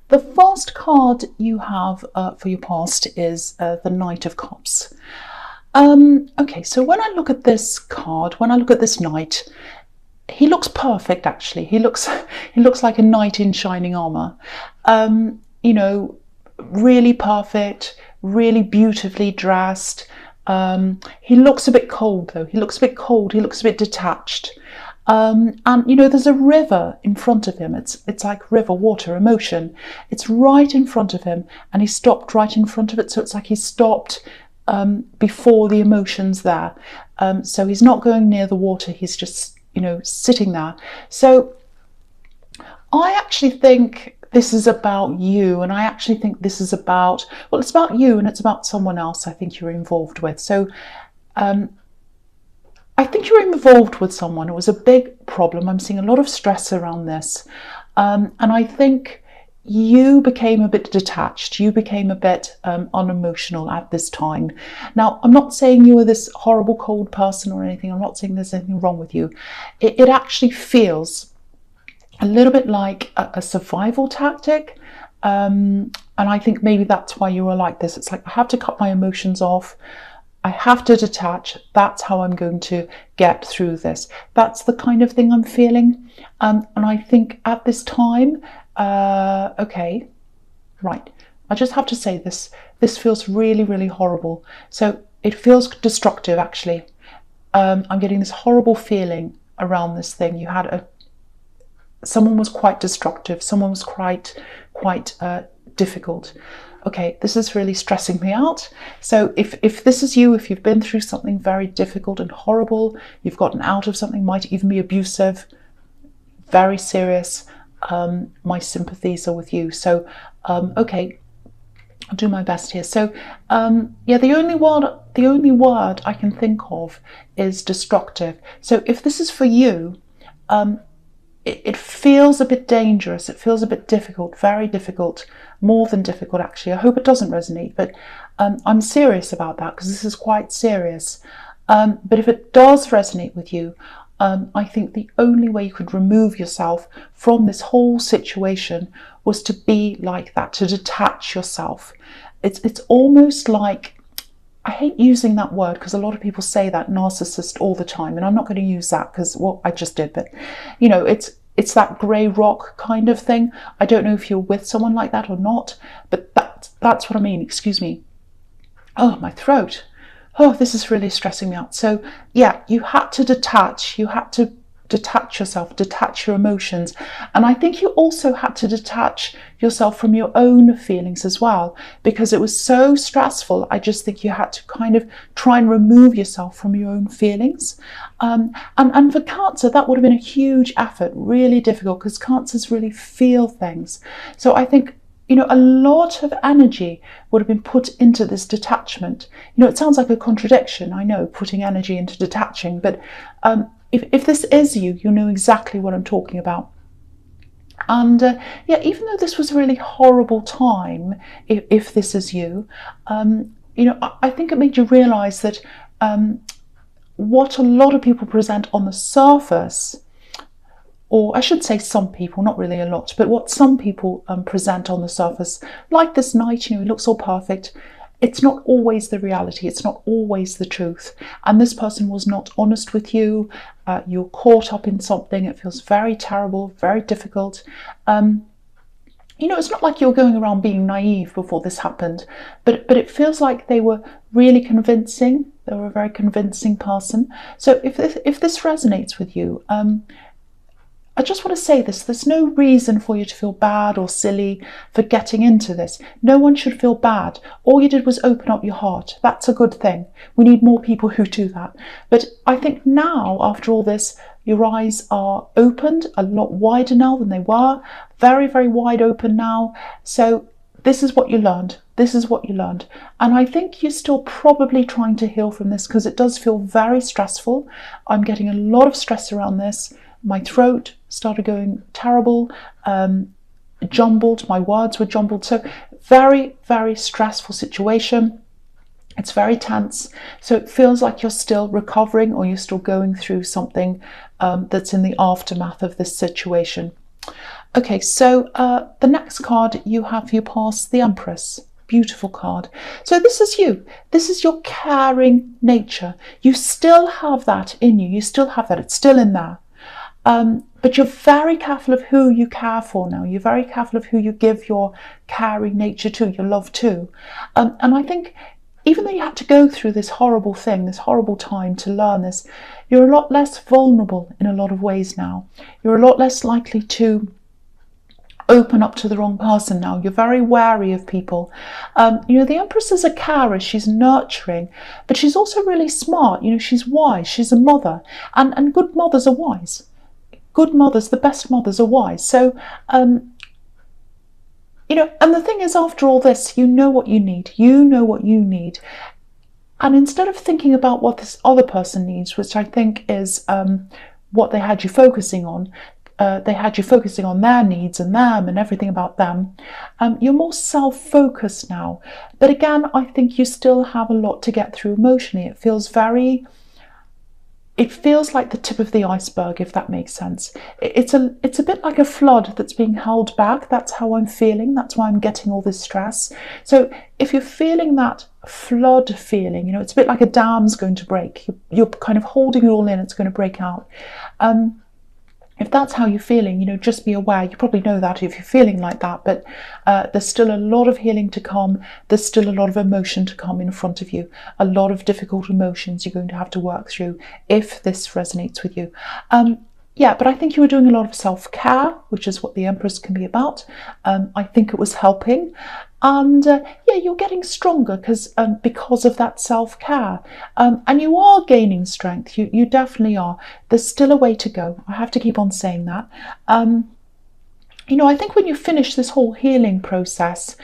The first card you have for your past is the Knight of Cups. Okay, so when I look at this card, when I look at this knight, he looks perfect. Actually, he looks like a knight in shining armor. You know, really perfect, really beautifully dressed. He looks a bit cold though. He looks a bit cold. He looks a bit detached. And you know, there's a river in front of him. It's like river, water, emotion. It's right in front of him, and he stopped right in front of it. So it's like he stopped before the emotions there. So he's not going near the water. He's just, you know, sitting there. So I actually think this is about you, and I actually think this is about, well, it's about you and it's about someone else I think you're involved with. So I think you're involved with someone. It was a big problem. I'm seeing a lot of stress around this. And I think you became a bit detached. You became a bit unemotional at this time. Now, I'm not saying you were this horrible, cold person or anything. I'm not saying there's anything wrong with you. It actually feels a little bit like a survival tactic. And I think maybe that's why you were like this. It's like, I have to cut my emotions off. I have to detach. That's how I'm going to get through this. That's the kind of thing I'm feeling. And I think at this time, okay, right. I just have to say this. This feels really, really horrible. So it feels destructive, actually. I'm getting this horrible feeling around this thing. You had someone was quite destructive. Someone was quite difficult. Okay, this is really stressing me out. So if this is you, if you've been through something very difficult and horrible, you've gotten out of something, might even be abusive, very serious, my sympathies are with you. So, okay, I'll do my best here. So, yeah, the only word I can think of is destructive. So if this is for you, it feels a bit dangerous. It feels a bit difficult, very difficult, more than difficult, actually. I hope it doesn't resonate, but I'm serious about that because this is quite serious. But if it does resonate with you, I think the only way you could remove yourself from this whole situation was to be like that, to detach yourself. It's almost like, I hate using that word because a lot of people say that, narcissist, all the time, and I'm not going to use that because, well, I just did, but you know, it's that grey rock kind of thing. I don't know if you're with someone like that or not, but that's what I mean. Excuse me. Oh, my throat. Oh, this is really stressing me out. So yeah, you had to detach. You had to detach yourself, detach your emotions. And I think you also had to detach yourself from your own feelings as well, because it was so stressful. I just think you had to kind of try and remove yourself from your own feelings. And for Cancer, that would have been a huge effort, really difficult, because Cancers really feel things. So I think, you know, a lot of energy would have been put into this detachment. You know, it sounds like a contradiction, I know, putting energy into detaching, but if this is you, you know exactly what I'm talking about. And yeah, even though this was a really horrible time, if this is you, you know, I think it made you realise that what a lot of people present on the surface, or I should say some people, not really a lot, but what some people present on the surface, like this knight, you know, he looks all perfect. It's not always the reality. It's not always the truth. And this person was not honest with you. You're caught up in something. It feels very terrible, very difficult. You know, it's not like you're going around being naive before this happened, but it feels like they were really convincing. They were a very convincing person. So if this resonates with you, I just want to say this, there's no reason for you to feel bad or silly for getting into this. No one should feel bad. All you did was open up your heart. That's a good thing. We need more people who do that. But I think now, after all this, your eyes are opened a lot wider now than they were. Very, very wide open now. So this is what you learned. This is what you learned. And I think you're still probably trying to heal from this because it does feel very stressful. I'm getting a lot of stress around this. My throat started going terrible, jumbled, my words were jumbled. So very, very stressful situation. It's very tense. So it feels like you're still recovering or you're still going through something that's in the aftermath of this situation. Okay, so the next card you have for your past, the Empress. Beautiful card. So this is you. This is your caring nature. You still have that in you. You still have that. It's still in there. But you're very careful of who you care for now. You're very careful of who you give your caring nature to, your love to. And I think even though you had to go through this horrible thing, this horrible time to learn this, you're a lot less vulnerable in a lot of ways now. You're a lot less likely to open up to the wrong person now. You're very wary of people. The Empress is a carer, she's nurturing, but she's also really smart. She's wise, she's a mother, and good mothers are wise. Good mothers, the best mothers, are wise. So, and the thing is, after all this, you know what you need. You know what you need. And instead of thinking about what this other person needs, which I think is what they had you focusing on, they had you focusing on their needs and them and everything about them. You're more self-focused now. But again, I think you still have a lot to get through emotionally. It feels like the tip of the iceberg, if that makes sense. It's a bit like a flood that's being held back. That's how I'm feeling. That's why I'm getting all this stress. So if you're feeling that flood feeling, it's a bit like a dam's going to break. You're kind of holding it all in. It's going to break out. If that's how you're feeling, just be aware. You probably know that if you're feeling like that, but there's still a lot of healing to come. There's still a lot of emotion to come in front of you. A lot of difficult emotions you're going to have to work through if this resonates with you. But I think you were doing a lot of self-care, which is what the Empress can be about. I think it was helping. And you're getting stronger because of that self-care. And you are gaining strength. You definitely are. There's still a way to go. I have to keep on saying that. I think when you finish this whole healing process,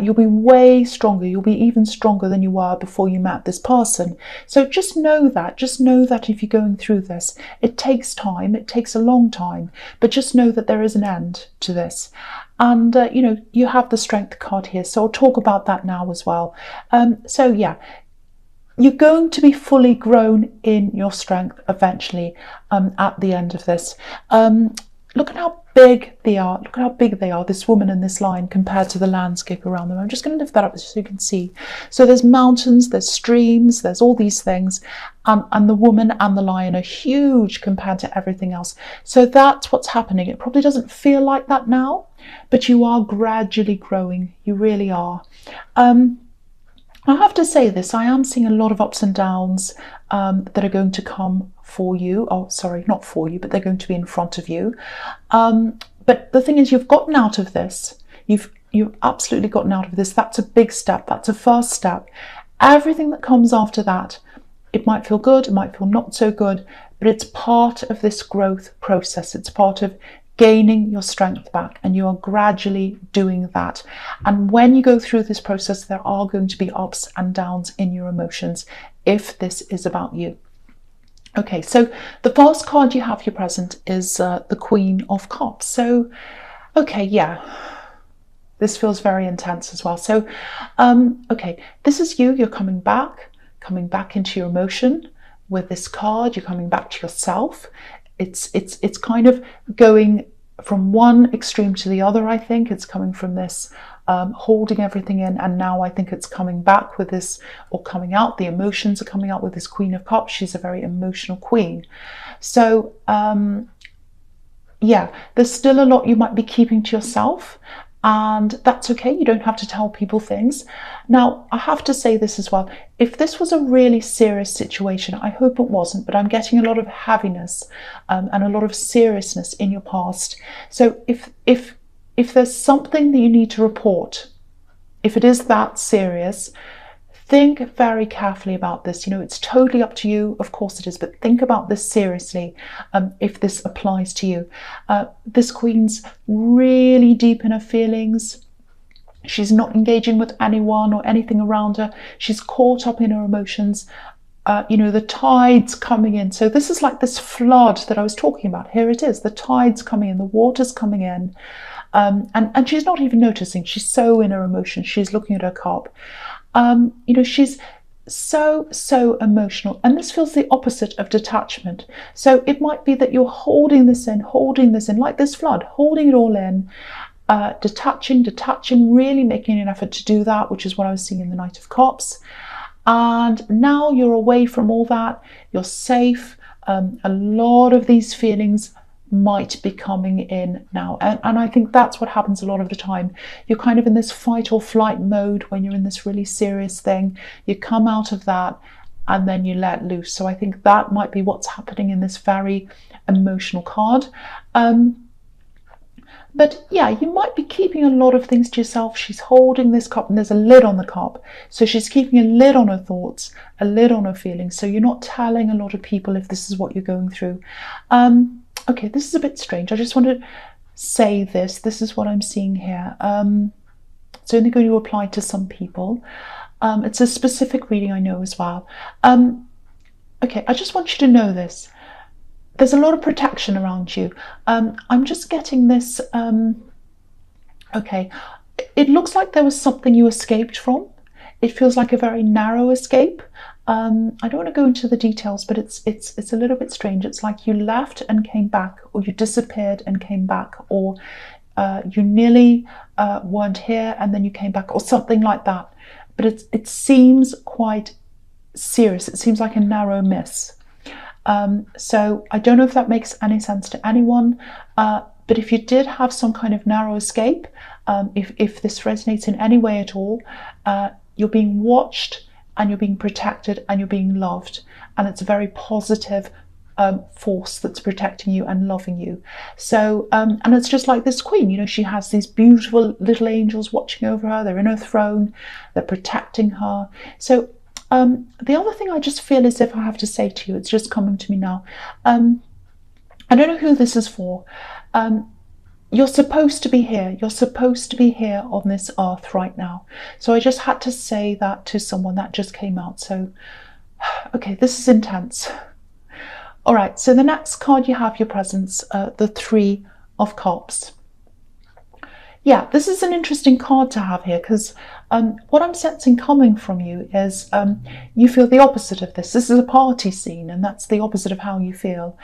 you'll be way stronger. You'll be even stronger than you were before you met this person. So just know that. Just know that if you're going through this, it takes time. It takes a long time. But just know that there is an end to this. And, you have the Strength card here. So I'll talk about that now as well. You're going to be fully grown in your strength eventually at the end of this. Look at how big they are. Look at how big they are, this woman and this lion, compared to the landscape around them. I'm just going to lift that up so you can see. So there's mountains, there's streams, there's all these things. And the woman and the lion are huge compared to everything else. So that's what's happening. It probably doesn't feel like that now, but you are gradually growing. You really are. I have to say this, I am seeing a lot of ups and downs that are going to come for you. Oh, sorry, not for you, but they're going to be in front of you. But the thing is, you've gotten out of this. You've absolutely gotten out of this. That's a big step. That's a first step. Everything that comes after that, it might feel good, it might feel not so good, but it's part of this growth process. It's part of gaining your strength back, and you are gradually doing that. And when you go through this process, there are going to be ups and downs in your emotions if this is about you. Okay, so the first card you have here present is the Queen of Cups. So, okay, this feels very intense as well. So, okay, this is you. You're coming back into your emotion with this card. You're coming back to yourself. It's kind of going from one extreme to the other. I think it's coming from this holding everything in, and now I think it's coming back with this, or coming out. The emotions are coming out with this Queen of Cups. She's a very emotional queen. So there's still a lot you might be keeping to yourself, and that's okay. You don't have to tell people things. Now, I have to say this as well. If this was a really serious situation, I hope it wasn't, but I'm getting a lot of heaviness and a lot of seriousness in your past. So if there's something that you need to report, if it is that serious, think very carefully about this. It's totally up to you. Of course it is, but think about this seriously if this applies to you. This queen's really deep in her feelings. She's not engaging with anyone or anything around her. She's caught up in her emotions. The tide's coming in. So this is like this flood that I was talking about. Here it is. The tide's coming in. The water's coming in. And she's not even noticing. She's so in her emotions. She's looking at her cup. so emotional, and this feels the opposite of detachment. So it might be that you're holding this in, like this flood, holding it all in, detaching, really making an effort to do that, which is what I was seeing in the Knight of Cups. And now you're away from all that, you're safe. A lot of these feelings might be coming in now, and I think that's what happens a lot of the time. You're kind of in this fight or flight mode when you're in this really serious thing. You come out of that and then you let loose. So I think that might be what's happening in this very emotional card. But yeah, you might be keeping a lot of things to yourself. She's holding this cup and there's a lid on the cup. So she's keeping a lid on her thoughts, a lid on her feelings. So you're not telling a lot of people if this is what you're going through. Okay, this is a bit strange. I just want to say this. This is what I'm seeing here. It's only going to apply to some people. It's a specific reading, I know, as well. Okay, I just want you to know this. There's a lot of protection around you. I'm just getting this. Okay, it looks like there was something you escaped from. It feels like a very narrow escape. I don't want to go into the details, but it's a little bit strange. It's like you left and came back, or you disappeared and came back, or you nearly weren't here and then you came back, or something like that. But it seems quite serious. It seems like a narrow miss. So I don't know if that makes any sense to anyone, but if you did have some kind of narrow escape, if this resonates in any way at all, you're being watched and you're being protected and you're being loved, and it's a very positive force that's protecting you and loving you. So and it's just like this queen, you know, she has these beautiful little angels watching over her. They're in her throne, they're protecting her. So the other thing I just feel as if I have to say to you, it's just coming to me now. I don't know who this is for. You're supposed to be here. You're supposed to be here on this earth right now. So I just had to say that to someone that just came out. So, okay, this is intense. All right, so the next card you have, your presence, the Three of Cups. Yeah, this is an interesting card to have here, because what I'm sensing coming from you is you feel the opposite of this. This is a party scene, and that's the opposite of how you feel.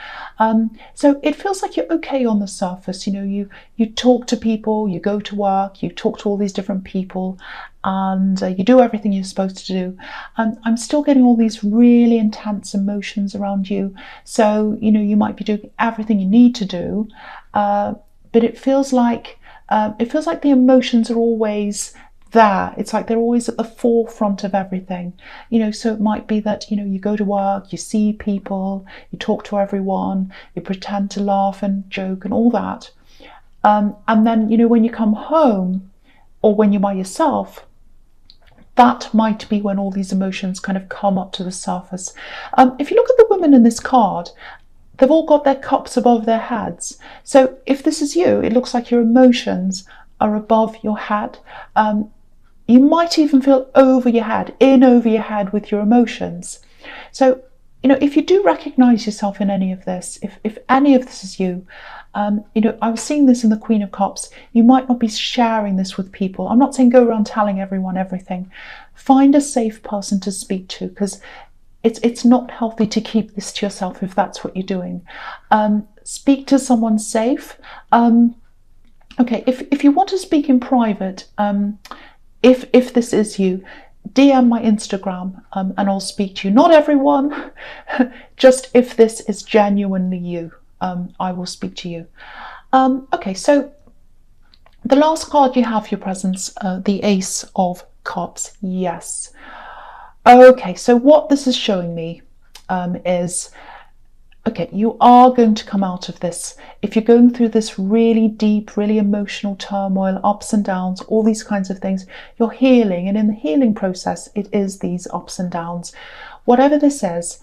So it feels like you're okay on the surface. You know, you talk to people, you go to work, you talk to all these different people, and you do everything you're supposed to do. I'm still getting all these really intense emotions around you. So, you know, you might be doing everything you need to do, but it feels like the emotions are always there. It's like they're always at the forefront of everything, you know. So it might be that, you know, you go to work, you see people, you talk to everyone, you pretend to laugh and joke and all that, and then, you know, when you come home or when you're by yourself, that might be when all these emotions kind of come up to the surface. If you look at the women in this card, they've all got their cups above their heads. So if this is you, it looks like your emotions are above your head. You might even feel over your head, in over your head with your emotions. So, you know, if you do recognize yourself in any of this, if any of this is you, you know, I was seeing this in the Queen of Cups. You might not be sharing this with people. I'm not saying go around telling everyone everything. Find a safe person to speak to, because it's not healthy to keep this to yourself if that's what you're doing. Speak to someone safe. Okay, if you want to speak in private, if this is you, DM my Instagram and I'll speak to you. Not everyone, just if this is genuinely you, I will speak to you. Okay, so the last card you have, your presence, the Ace of Cups. Yes. Okay, so what this is showing me is, okay, you are going to come out of this. If you're going through this really deep, really emotional turmoil, ups and downs, all these kinds of things, you're healing. And in the healing process, it is these ups and downs. Whatever this is,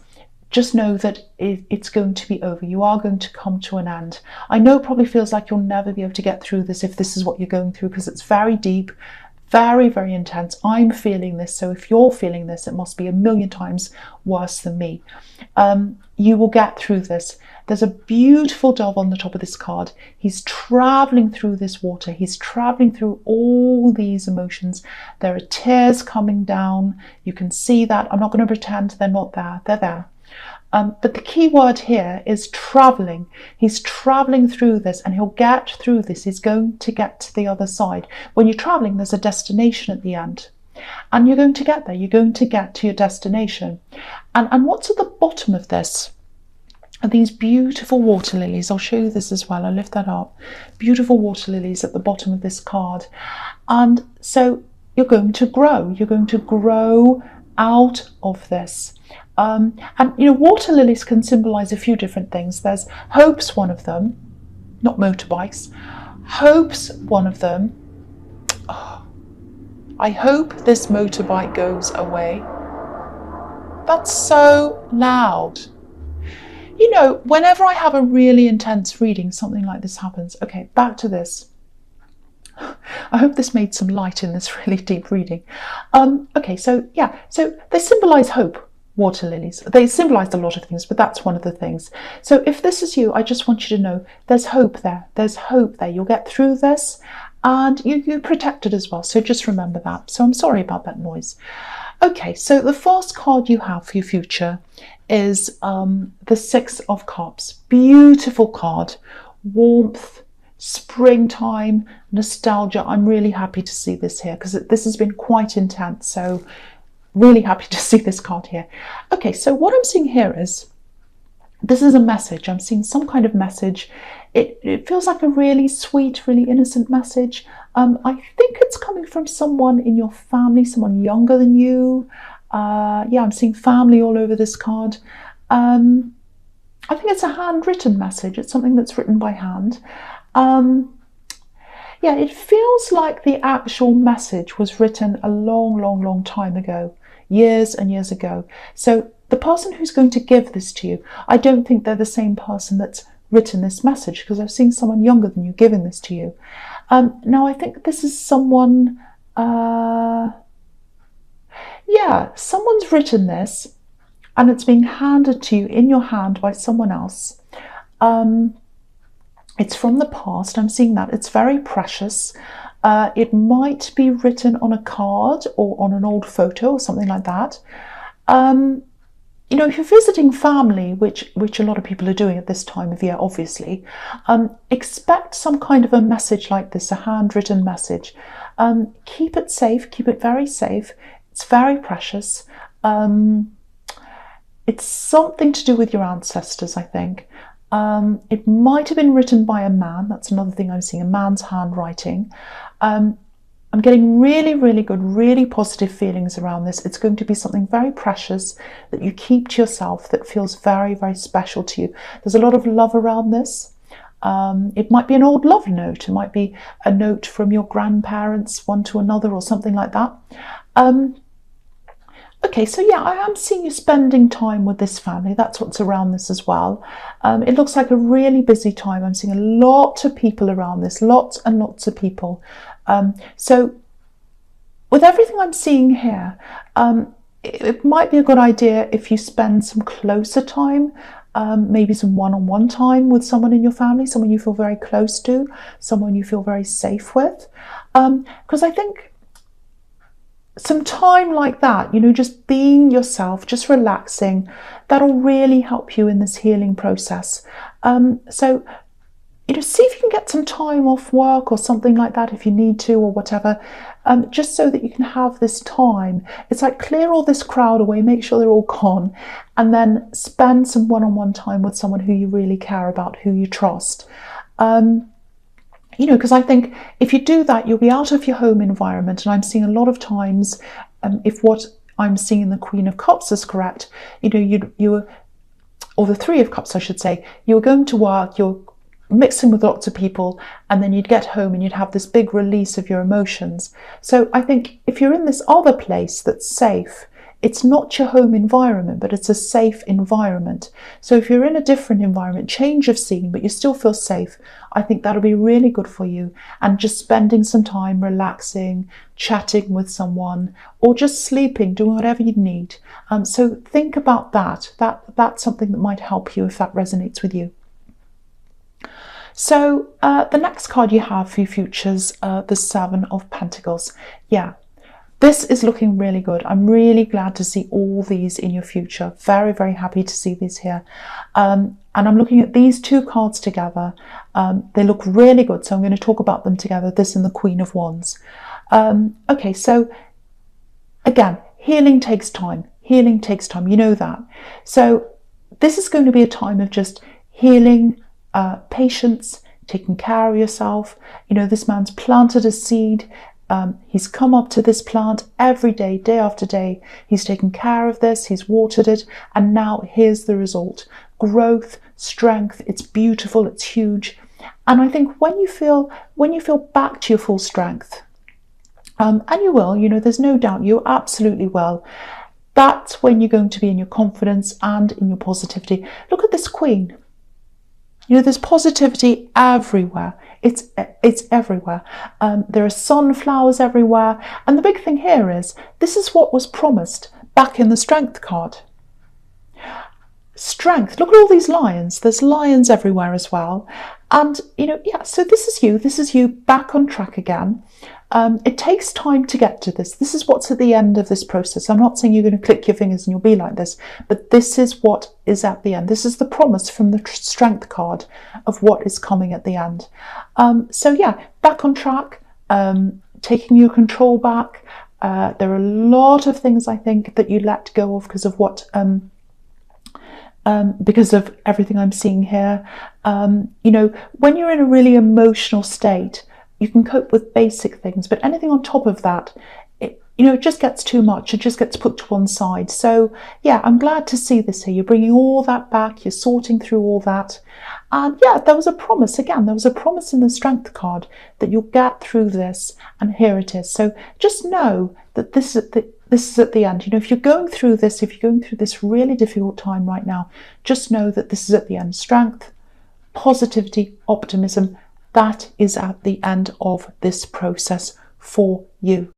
just know that it's going to be over. You are going to come to an end. I know it probably feels like you'll never be able to get through this if this is what you're going through, because it's very deep, very, very intense. I'm feeling this, so if you're feeling this, it must be a million times worse than me. You will get through this. There's a beautiful dove on the top of this card. He's traveling through this water. He's traveling through all these emotions. There are tears coming down. You can see that. I'm not going to pretend they're not there. They're there. But the key word here is traveling. He's traveling through this, and he'll get through this. He's going to get to the other side. When you're traveling, there's a destination at the end. And you're going to get there. You're going to get to your destination. And what's at the bottom of this are these beautiful water lilies. I'll show you this as well. I'll lift that up. Beautiful water lilies at the bottom of this card. And so you're going to grow. You're going to grow out of this. And you know, water lilies can symbolize a few different things. There's hope's one of them, not motorbikes. Hope's one of them. Oh, I hope this motorbike goes away. That's so loud. You know, whenever I have a really intense reading, something like this happens. Okay, back to this. I hope this made some light in this really deep reading. Okay, so yeah, so they symbolize hope. Water lilies. They symbolize a lot of things, but that's one of the things. So if this is you, I just want you to know there's hope there. There's hope there. You'll get through this, and you're protected as well. So just remember that. So I'm sorry about that noise. Okay, so the first card you have for your future is the Six of Cups. Beautiful card. Warmth, springtime, nostalgia. I'm really happy to see this here because this has been quite intense. So really happy to see this card here. Okay, so what I'm seeing here is, this is a message. I'm seeing some kind of message. It feels like a really sweet, really innocent message. I think it's coming from someone in your family, someone younger than you. Yeah, I'm seeing family all over this card. I think it's a handwritten message. It's something that's written by hand. Yeah, it feels like the actual message was written a long, long, long time ago, years and years ago. So the person who's going to give this to you, I don't think they're the same person that's written this message, because I've seen someone younger than you giving this to you. Now, I think this is someone, yeah, someone's written this and it's being handed to you in your hand by someone else. It's from the past. I'm seeing that. It's very precious. It might be written on a card or on an old photo or something like that. You know, if you're visiting family, which a lot of people are doing at this time of year, obviously, expect some kind of a message like this, a handwritten message. Keep it safe. Keep it very safe. It's very precious. It's something to do with your ancestors, I think. It might have been written by a man. That's another thing I'm seeing, a man's handwriting. I'm getting really, really good, really positive feelings around this. It's going to be something very precious that you keep to yourself, that feels very, very special to you. There's a lot of love around this. It might be an old love note. It might be a note from your grandparents, one to another, or something like that. Okay, so yeah, I am seeing you spending time with this family. That's what's around this as well. It looks like a really busy time. I'm seeing a lot of people around this, lots and lots of people. So with everything I'm seeing here, it might be a good idea if you spend some closer time, maybe some one-on-one time with someone in your family, someone you feel very close to, someone you feel very safe with. Because I think some time like that, you know, just being yourself, just relaxing, that'll really help you in this healing process. So, you know, see if you can get some time off work or something like that if you need to, or whatever, just so that you can have this time. It's like clear all this crowd away, make sure they're all gone, and then spend some one-on-one time with someone who you really care about, who you trust. You know, because I think if you do that, you'll be out of your home environment. And I'm seeing a lot of times, if what I'm seeing in the Queen of Cups is correct, you know, or the Three of Cups, I should say, you're going to work, you're mixing with lots of people, and then you'd get home and you'd have this big release of your emotions. So I think if you're in this other place that's safe, it's not your home environment, but it's a safe environment. So if you're in a different environment, change of scene, but you still feel safe, I think that'll be really good for you. And just spending some time relaxing, chatting with someone, or just sleeping, doing whatever you need. So think about that. That's something that might help you if that resonates with you. So the next card you have for your futures, the Seven of Pentacles. Yeah, this is looking really good. I'm really glad to see all these in your future. Very, very happy to see these here. And I'm looking at these two cards together. They look really good. So I'm going to talk about them together, this and the Queen of Wands. Okay, so again, healing takes time. Healing takes time. You know that. So this is going to be a time of just healing, patience, taking care of yourself. You know, this man's planted a seed. He's come up to this plant every day, day after day. He's taken care of this, he's watered it, and now here's the result. Growth, strength, it's beautiful, it's huge. And I think when you feel back to your full strength, and you will, you know, there's no doubt, you absolutely will, that's when you're going to be in your confidence and in your positivity. Look at this Queen. You know, there's positivity everywhere. It's everywhere. There are sunflowers everywhere. And the big thing here is, this is what was promised back in the Strength card. Strength. Look at all these lions. There's lions everywhere as well. And, you know, yeah, so this is you back on track again. It takes time to get to this. This is what's at the end of this process. I'm not saying you're going to click your fingers and you'll be like this, but this is what is at the end. This is the promise from the Strength card of what is coming at the end. So yeah, back on track, taking your control back. There are a lot of things I think that you let go of because of what because of everything I'm seeing here. You know, when you're in a really emotional state, you can cope with basic things, but anything on top of that, you know, it just gets too much. It just gets put to one side. So yeah, I'm glad to see this here. You're bringing all that back. You're sorting through all that. And yeah, there was a promise. Again, there was a promise in the Strength card that you'll get through this. And here it is. So just know that this is at the end. You know, if you're going through this, if you're going through this really difficult time right now, just know that this is at the end. Strength, positivity, optimism. That is at the end of this process for you.